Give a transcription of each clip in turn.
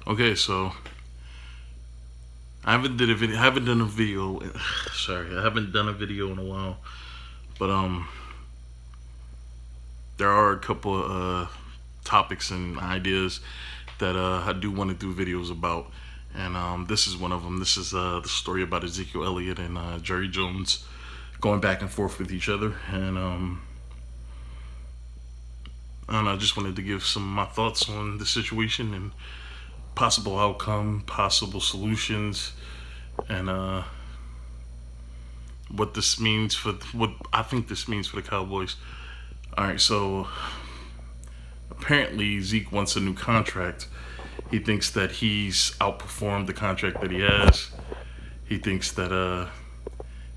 Okay, so I haven't did a video. Haven't done a video. Sorry, I haven't done a video in a while. But there are a couple topics and ideas that I do want to do videos about, and this is one of them. This is the story about Ezekiel Elliott and Jerry Jones going back and forth with each other, and I don't know, I just wanted to give some of my thoughts on the situation and possible outcome, possible solutions, and what I think this means for the Cowboys. All right, so apparently Zeke wants a new contract. He thinks that he's outperformed the contract that he has. He thinks that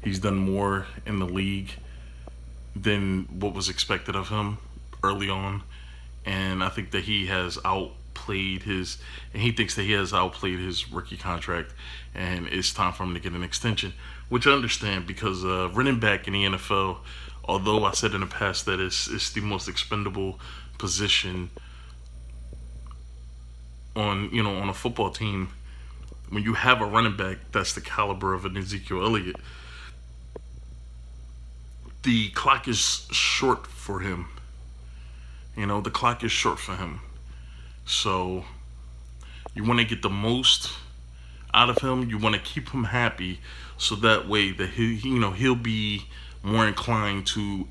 he's done more in the league than what was expected of him early on, and I think that he has outplayed his, and he thinks that he has outplayed his rookie contract, and it's time for him to get an extension, which I understand because running back in the NFL, although I said in the past that it's the most expendable position on a football team, when you have a running back that's the caliber of an Ezekiel Elliott, the clock is short for him. The clock is short for him. So you want to get the most out of him. You want to keep him happy, so that way that he'll be more inclined to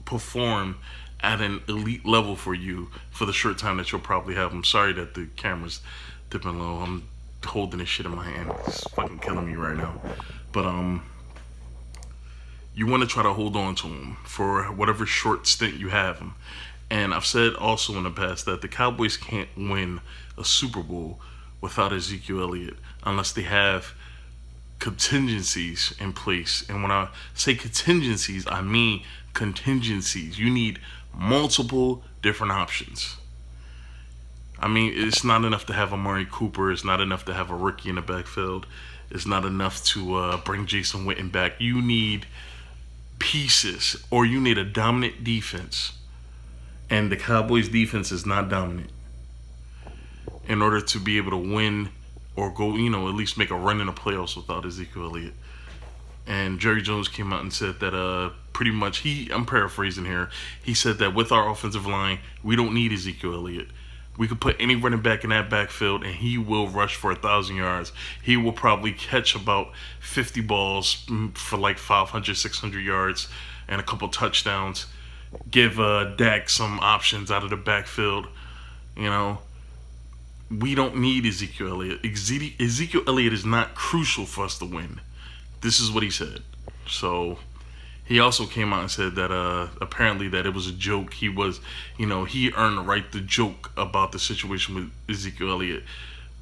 perform at an elite level for you for the short time that you'll probably have him. Sorry that the camera's dipping low. I'm holding this shit in my hand. It's fucking killing me right now. But you want to try to hold on to him for whatever short stint you have him. And I've said also in the past that the Cowboys can't win a Super Bowl without Ezekiel Elliott unless they have contingencies in place. And when I say contingencies, I mean contingencies. You need multiple different options. I mean, it's not enough to have Amari Cooper. It's not enough to have a rookie in the backfield. It's not enough to bring Jason Witten back. You need pieces, or you need a dominant defense. And the Cowboys' defense is not dominant in order to be able to win or go, at least make a run in the playoffs without Ezekiel Elliott. And Jerry Jones came out and said that pretty much, I'm paraphrasing here, he said that with our offensive line, we don't need Ezekiel Elliott. We could put any running back in that backfield and he will rush for 1,000 yards. He will probably catch about 50 balls for like 500, 600 yards and a couple touchdowns. Give Dak some options out of the backfield. We don't need Ezekiel Elliott. Ezekiel Elliott is not crucial for us to win. This is what he said. So he also came out and said that apparently that it was a joke. He was, he earned the right to joke about the situation with Ezekiel Elliott.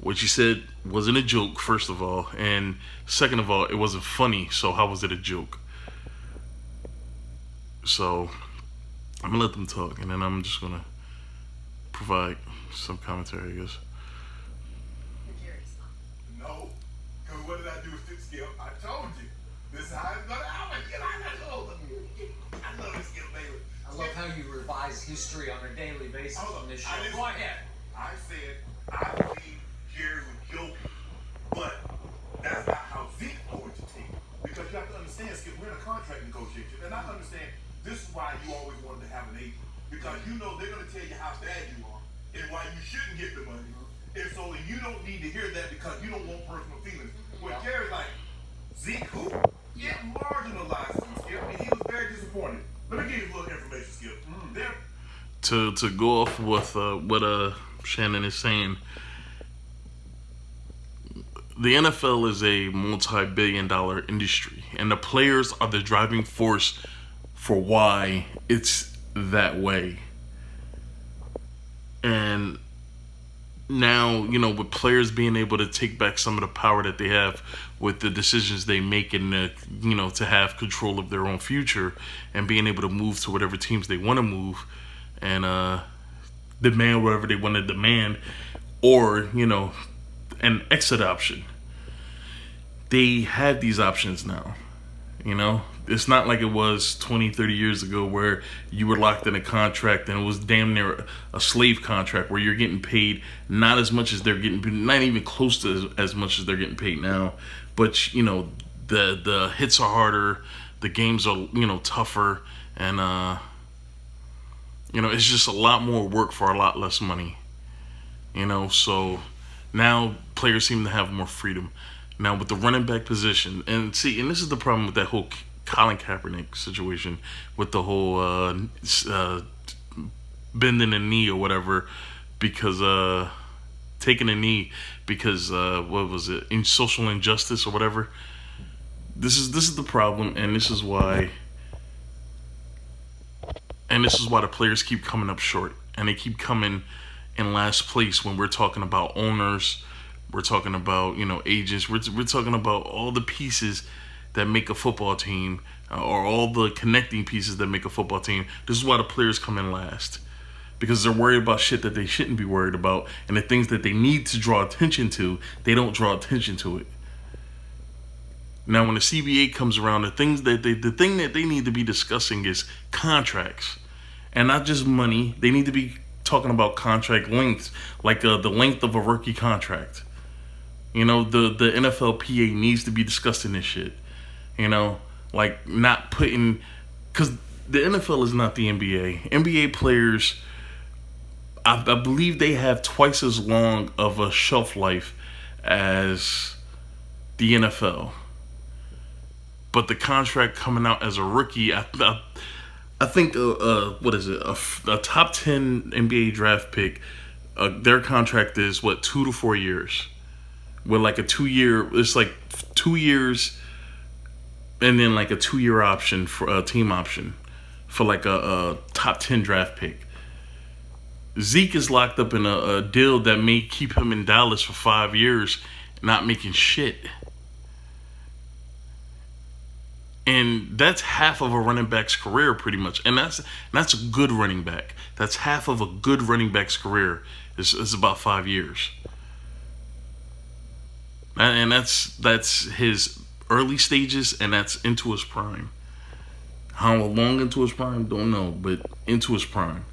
What he said wasn't a joke, first of all. And second of all, it wasn't funny. So how was it a joke? So I'm going to let them talk. And then I'm just going to provide some commentary, I guess. No. Because what did I do with Skip? I told you. This is how it's going to happen. I love this Skip, baby. I love how you revise history on a daily basis on this show. Go ahead. I said I believe Jerry was joking, but that's not how Zeke going to take it. Because you have to understand, Skip, we're in a contract negotiation, and I understand this is why you always wanted to have an agent, because they're going to tell you how bad you are and why you shouldn't get the money, and so you don't need to hear that because you don't want personal feelings. Well, Jerry's like, Zeke who? Yeah, marginalized him, Skip, and he was very disappointed. Let me give you a little information, Skip. To go off with what Shannon is saying, the NFL is a multi-billion-dollar industry, and the players are the driving force for why it's that way. And now, with players being able to take back some of the power that they have with the decisions they make, and to have control of their own future and being able to move to whatever teams they want to move and demand whatever they want to demand, or an exit option. They have these options now, You know, it's not like it was 20, 30 years ago where you were locked in a contract and it was damn near a slave contract where you're getting paid not as much as they're getting paid, not even close to as much as they're getting paid now. But, you know, the hits are harder, the games are, you know, tougher, and, you know, it's just a lot more work for a lot less money. You know, so now players seem to have more freedom. Now with the running back position, and see, and this is the problem with that whole Colin Kaepernick situation, with the whole bending a knee or whatever, because taking a knee because what was it, in social injustice or whatever. This is the problem, and this is why the players keep coming up short, and they keep coming in last place when we're talking about owners. We're talking about, you know, agents. We're talking about all the pieces that make a football team, or all the connecting pieces that make a football team. This is why the players come in last, because they're worried about shit that they shouldn't be worried about, and the things that they need to draw attention to, they don't draw attention to it. Now, when the CBA comes around, the thing that they need to be discussing is contracts, and not just money. They need to be talking about contract lengths, like the length of a rookie contract. You know, the NFLPA needs to be discussing this shit. You know, like not putting, because the NFL is not the NBA. NBA players, I believe they have twice as long of a shelf life as the NFL. But the contract coming out as a rookie, I think, what is it, a top 10 NBA draft pick, their contract is, 2 to 4 years. With like a 2-year, it's like 2 years, and then like a 2-year option for a team option for like a top 10 draft pick. Zeke is locked up in a deal that may keep him in Dallas for 5 years, not making shit. And that's half of a running back's career, pretty much. And that's a good running back. That's half of a good running back's career. It's about 5 years. And that's his early stages, and that's into his prime. How long into his prime, don't know, but into his prime.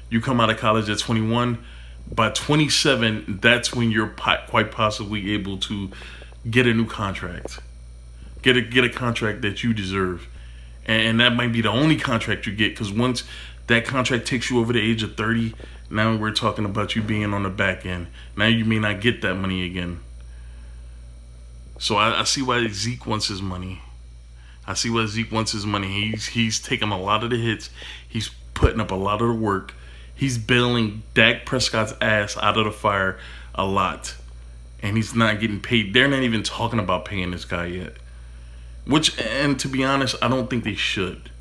You come out of college at 21, by 27, that's when you're quite possibly able to get a new contract. Get a contract that you deserve. And that might be the only contract you get, because once that contract takes you over the age of 30, now we're talking about you being on the back end. Now you may not get that money again. So I see why Zeke wants his money. He's taking a lot of the hits. He's putting up a lot of the work. He's bailing Dak Prescott's ass out of the fire a lot. And he's not getting paid. They're not even talking about paying this guy yet. Which, and to be honest, I don't think they should.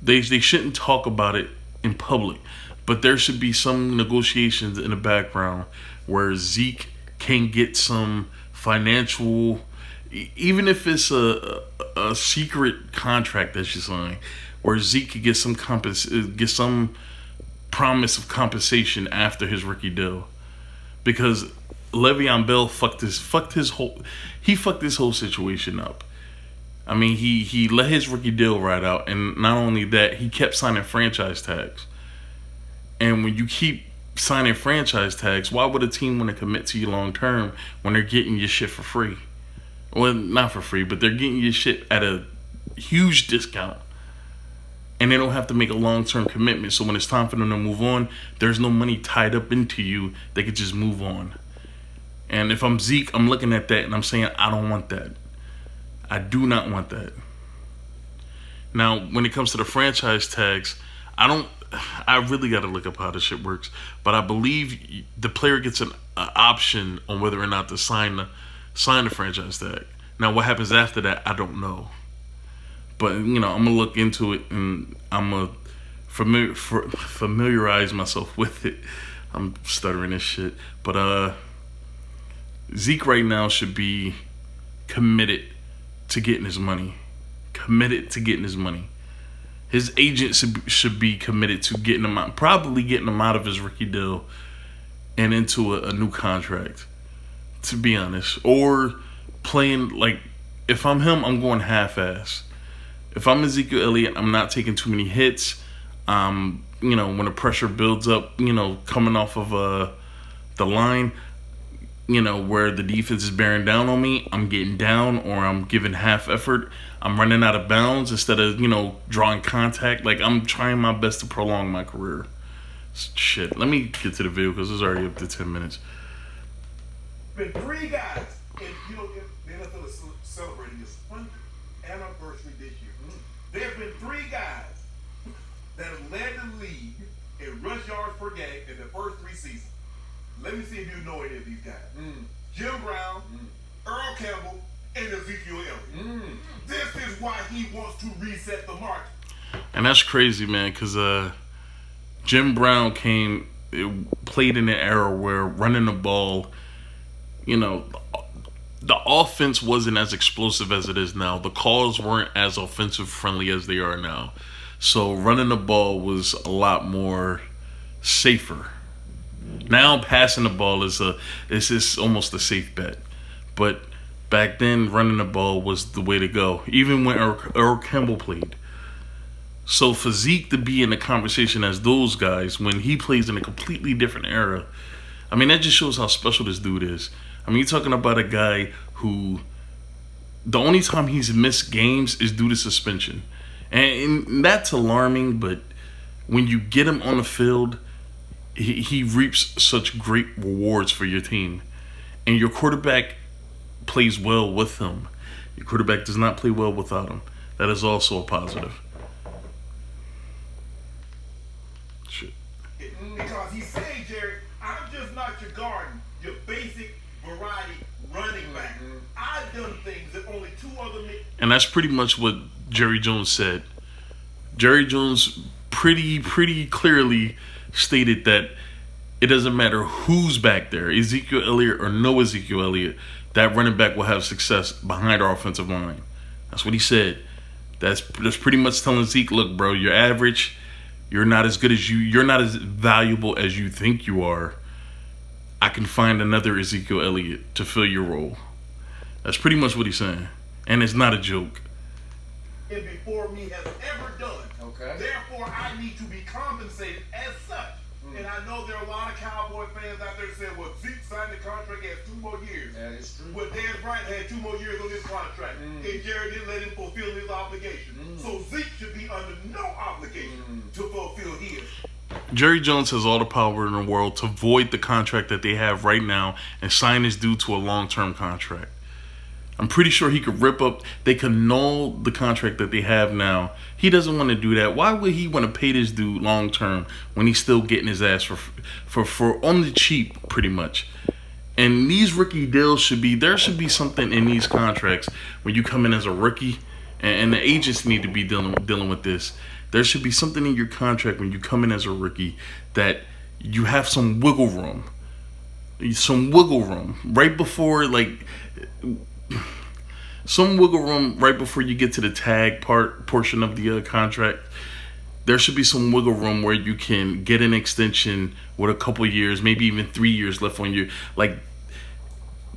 They shouldn't talk about it in public. But there should be some negotiations in the background where Zeke can get some financial, even if it's a secret contract that you sign, where Zeke could get some promise of compensation after his rookie deal, because Le'Veon Bell fucked this whole situation up. I mean, he let his rookie deal ride out, and not only that, he kept signing franchise tags. And when you keep signing franchise tags, why would a team want to commit to you long term when they're getting your shit for free? Well, not for free, but they're getting your shit at a huge discount, and they don't have to make a long-term commitment. So when it's time for them to move on, there's no money tied up into you. They could just move on. And if I'm Zeke, I'm looking at that and I'm saying, I don't want that. I do not want that. Now, when it comes to the franchise tags, I really got to look up how this shit works. But I believe the player gets an option on whether or not to sign the franchise tag. Now, what happens after that, I don't know. But, you know, I'm going to look into it, and I'm going to familiarize myself with it. I'm stuttering this shit. But Zeke right now should be committed to getting his money. His agent should be committed to getting him out, probably getting him out of his rookie deal and into a new contract, to be honest. Or playing, like, if I'm him, I'm going half-ass. If I'm Ezekiel Elliott, I'm not taking too many hits. When the pressure builds up, coming off of the line, where the defense is bearing down on me, I'm getting down or I'm giving half effort. I'm running out of bounds instead of, drawing contact. Like, I'm trying my best to prolong my career. Shit, let me get to the video because it's already up to 10 minutes. Been 3 guys, and the NFL is celebrating its 100th anniversary this year. There have been 3 guys that have led the league in rush yards per game in the first 3 seasons. Let me see if you know any of these guys. Jim Brown, Earl Campbell, and Ezekiel Elliott. This is why he wants to reset the market. And that's crazy, man, because Jim Brown played in an era where running the ball, the offense wasn't as explosive as it is now. The calls weren't as offensive friendly as they are now. So running the ball was a lot more safer. Now passing the ball is just almost a safe bet. But back then, running the ball was the way to go, even when Earl Campbell played. So for Zeke to be in the conversation as those guys when he plays in a completely different era, I mean, that just shows how special this dude is. I mean, you're talking about a guy who the only time he's missed games is due to suspension. And that's alarming, but when you get him on the field, he reaps such great rewards for your team. And your quarterback plays well with him. Your quarterback does not play well without him. That is also a positive. Shit. Because he's saying, Jerry, I'm just not your garden, your basic variety running back. I've done things that only 2 other men. And that's pretty much what Jerry Jones said. Jerry Jones pretty clearly stated that it doesn't matter who's back there, Ezekiel Elliott or no Ezekiel Elliott, that running back will have success behind our offensive line. That's what he said. That's pretty much telling Zeke, look, bro, you're average. You're not as good as you're not as valuable as you think you are. I can find another Ezekiel Elliott to fill your role. That's pretty much what he's saying. And it's not a joke. And before me has ever done. Okay. Therefore, I need to be compensated as such. And I know there are a lot of Cowboy fans out there saying, well, Zeke signed the contract, he has 2 more years. That is true. Well, Dan Bryant had 2 more years on his contract. And Jerry didn't let him fulfill his obligation. So Zeke should be under no obligation to fulfill his. Jerry Jones has all the power in the world to void the contract that they have right now and sign this dude to a long-term contract. I'm pretty sure he could they could null the contract that they have now. He doesn't want to do that. Why would he want to pay this dude long-term when he's still getting his ass for on the cheap, pretty much? And these rookie deals there should be something in these contracts when you come in as a rookie, and the agents need to be dealing with this. There should be something in your contract when you come in as a rookie that you have some wiggle room. Right before, some wiggle room right before you get to the tag portion of the contract. There should be some wiggle room where you can get an extension with a couple years, maybe even 3 years left on your,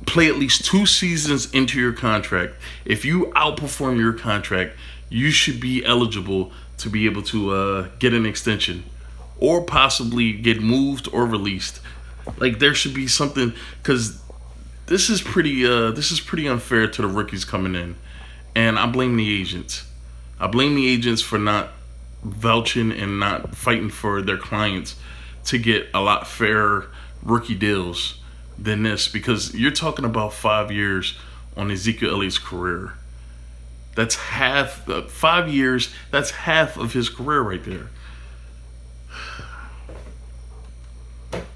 play at least 2 seasons into your contract. If you outperform your contract, you should be eligible to be able to get an extension or possibly get moved or released. There should be something, because this is pretty unfair to the rookies coming in, and I blame the agents. I blame the agents for not vouching and not fighting for their clients to get a lot fairer rookie deals than this, because you're talking about 5 years on Ezekiel Elliott's career. That's half 5 years. That's half of his career right there.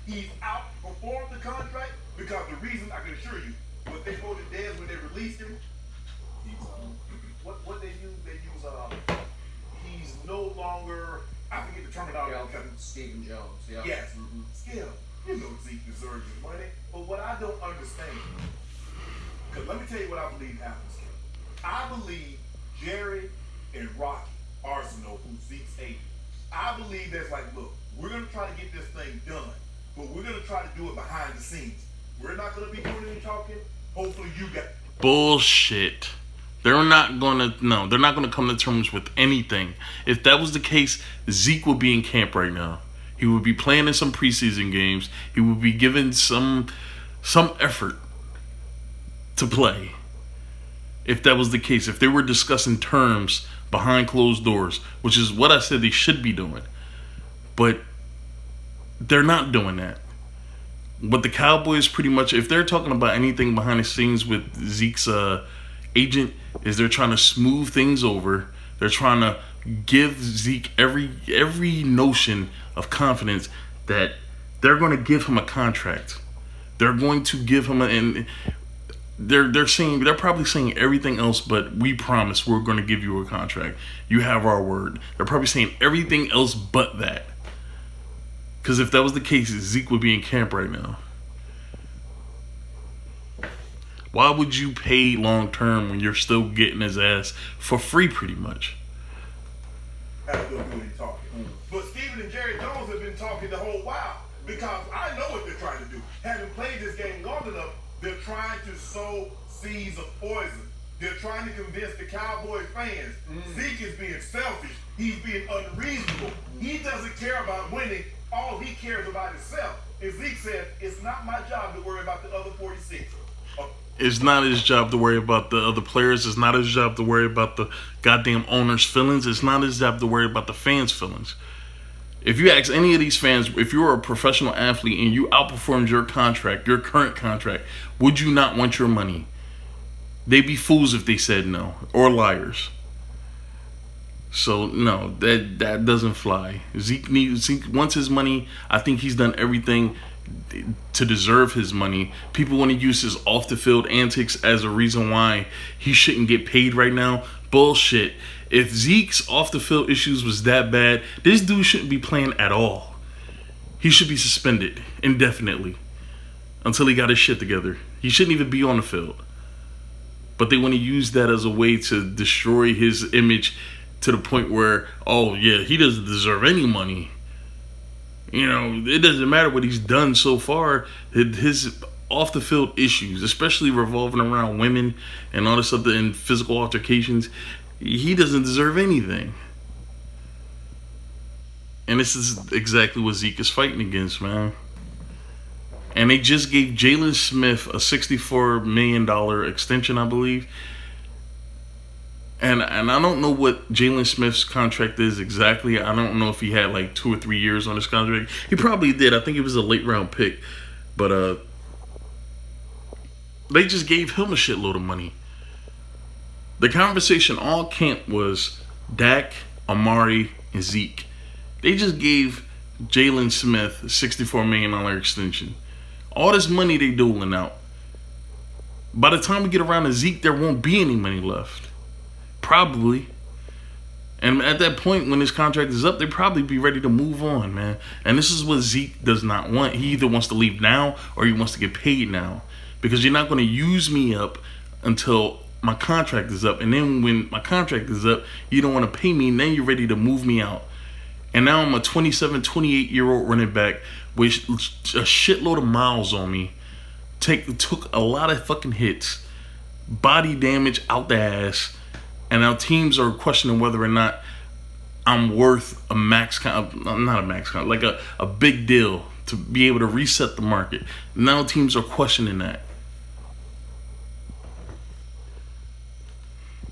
He's outperformed the contract because the reason I can assure you, what they voted Dez when they released him, he's what they use, he's no longer, I forget the terminology. Stephen Jones, yeah. Yes. Still, you know Zeke deserves his money, but what I don't understand, because let me tell you what I believe happens. I believe Jerry and Rocky Arsenal, who's Zeke's agent, I believe that's look, we're going to try to get this thing done, but we're going to try to do it behind the scenes. We're not going to be doing any talking. Hopefully you got... Bullshit. They're not gonna come to terms with anything. If that was the case, Zeke would be in camp right now. He would be playing in some preseason games. He would be given some effort to play. If that was the case, if they were discussing terms behind closed doors, which is what I said they should be doing. But they're not doing that. But the Cowboys pretty much, if they're talking about anything behind the scenes with Zeke's agent, is they're trying to smooth things over. They're trying to give Zeke every notion of confidence that they're going to give him a contract. They're going to give him and they're probably saying everything else, but we promise we're going to give you a contract. You have our word. They're probably saying everything else but that. Because if that was the case, Zeke would be in camp right now. Why would you pay long term when you're still getting his ass for free, pretty much? Have to do any talking. But Steven and Jerry Jones have been talking the whole while because I know what they're trying to do. Having played this game long enough, they're trying to sow seeds of poison. They're trying to convince the Cowboys fans Zeke is being selfish. He's being unreasonable. He doesn't care about winning. All he cares about himself. And Zeke said, it's not my job to worry about the other 46. It's not his job to worry about the other players. It's not his job to worry about the goddamn owner's feelings. It's not his job to worry about the fans' feelings. If you ask any of these fans, if you were a professional athlete and you outperformed your contract, your current contract, would you not want your money? They'd be fools if they said no, or liars. So no, that doesn't fly. Zeke wants his money. I think he's done everything to deserve his money. People want to use his off the field antics as a reason why he shouldn't get paid right now. Bullshit. If Zeke's off the field issues was that bad, this dude shouldn't be playing at all. He should be suspended indefinitely until he got his shit together. He shouldn't even be on the field. But they want to use that as a way to destroy his image to the point where, oh yeah, he doesn't deserve any money. You know, it doesn't matter what he's done so far. His off the field issues, especially revolving around women and all this other and physical altercations, he doesn't deserve anything. And this is exactly what Zeke is fighting against, man. And they just gave Jalen Smith a $64 million extension, I believe. And I don't know what Jalen Smith's contract is exactly. I don't know if he had like 2 or 3 years on his contract. He probably did. I think it was a late round pick. But they just gave him a shitload of money. The conversation all camp was Dak, Amari, and Zeke. They just gave Jalen Smith a $64 million extension. All this money they doling out. By the time we get around to Zeke, there won't be any money left. Probably. And at that point, when his contract is up, they'd probably be ready to move on, man. And this is what Zeke does not want. He either wants to leave now or he wants to get paid now. Because you're not going to use me up until my contract is up. And then when my contract is up, you don't want to pay me. And then you're ready to move me out. And now I'm a 27, 28-year-old running back with a shitload of miles on me. Took a lot of fucking hits. Body damage out the ass. And now teams are questioning whether or not I'm worth a max not a max like a big deal to be able to reset the market. Now teams are questioning that.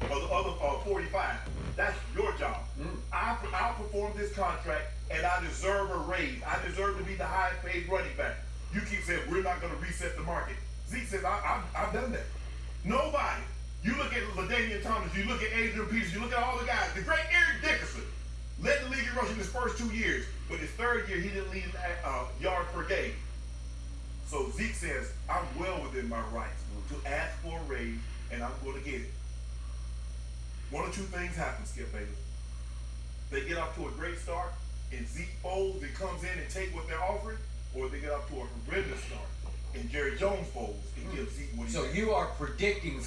Or the other 45, that's your job. I outperformed this contract and I deserve a raise. I deserve to be the highest paid running back. You keep saying we're not going to reset the market. Zeke says I've done that. Nobody. You look at LaDainian Thomas, you look at Adrian Peterson, you look at all the guys. The great Eric Dickerson led the league in rushing his first 2 years, but his third year he didn't lead yards per game. So Zeke says, I'm well within my rights to ask for a raise, and I'm going to get it. One or two things happen, Skip Bayless. They get off to a great start, and Zeke folds and comes in and take what they're offering, or they get off to a horrendous start, and Jerry Jones folds and gives Zeke what he So wants. you are predicting.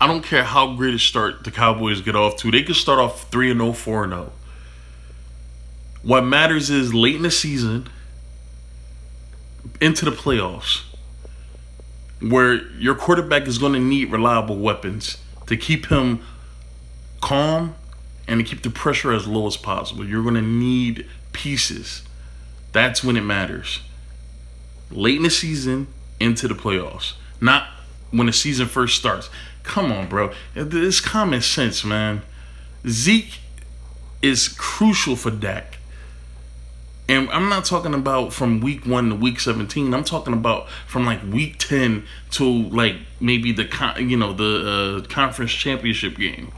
I don't care how great a start the Cowboys get off to. They could start off 3-0, 4-0. What matters is late in the season, into the playoffs, where your quarterback is going to need reliable weapons to keep him calm and to keep the pressure as low as possible. You're going to need pieces. That's when it matters. Late in the season, into the playoffs. Not when the season first starts. Come on, bro. It's common sense, man. Zeke is crucial for Dak. And I'm not talking about from week 1 to week 17. I'm talking about from like week 10 to like maybe the conference championship game.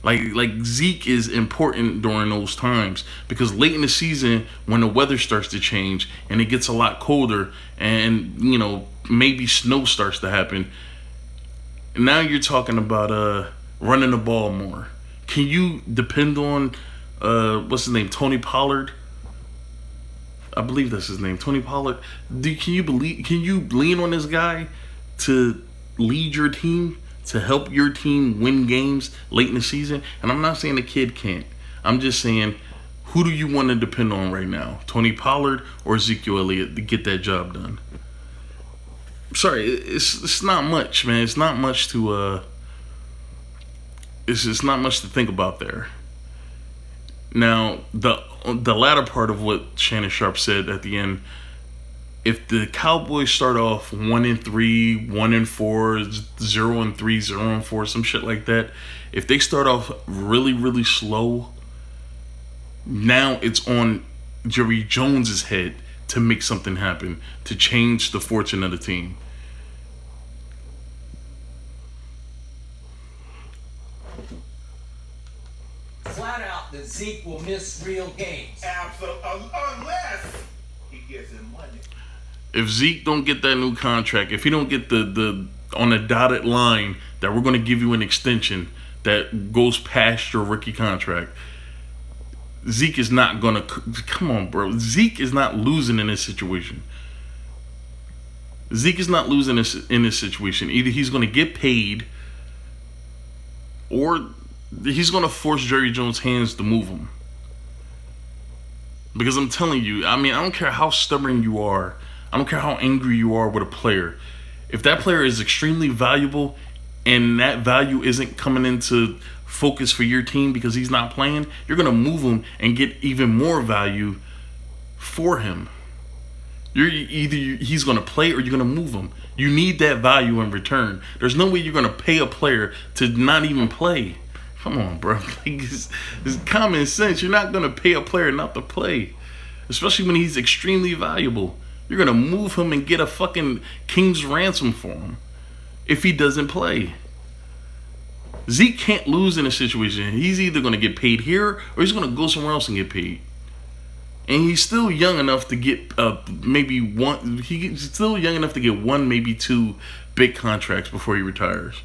Like Zeke is important during those times because late in the season when the weather starts to change and it gets a lot colder and maybe snow starts to happen. Now you're talking about running the ball more. Can you depend on what's his name, Tony Pollard? I believe that's his name, Tony Pollard. Can you lean on this guy to lead your team, to help your team win games late in the season? And I'm not saying the kid can't. I'm just saying, who do you want to depend on right now? Tony Pollard or Ezekiel Elliott to get that job done? Sorry, it's not much, man. It's not much to it's not much to think about there. Now, the latter part of what Shannon Sharp said at the end, if the Cowboys start off 1-3, 1-4, 0-3, 0-4, some shit like that, if they start off really, really slow, now it's on Jerry Jones's head to make something happen, to change the fortune of the team. Flat out that Zeke will miss real games. Absolutely, unless he gets him money. If Zeke don't get that new contract, if he don't get the on the dotted line that we're going to give you an extension that goes past your rookie contract, Zeke is not going to... Come on, bro. Zeke is not losing in this situation. Zeke is not losing in this situation. Either he's going to get paid or he's going to force Jerry Jones' hands to move him. Because I'm telling you, I mean, I don't care how stubborn you are. I don't care how angry you are with a player. If that player is extremely valuable and that value isn't coming into focus for your team because he's not playing, you're going to move him and get even more value for him. He's going to play or you're going to move him. You need that value in return. There's no way you're going to pay a player to not even play. Come on, bro. It's common sense. You're not going to pay a player not to play, especially when he's extremely valuable. You're going to move him and get a fucking king's ransom for him if he doesn't play. Zeke can't lose in a situation. He's either going to get paid here or he's going to go somewhere else and get paid. And he's still young enough to get maybe one. He's still young enough to get one, maybe two big contracts before he retires.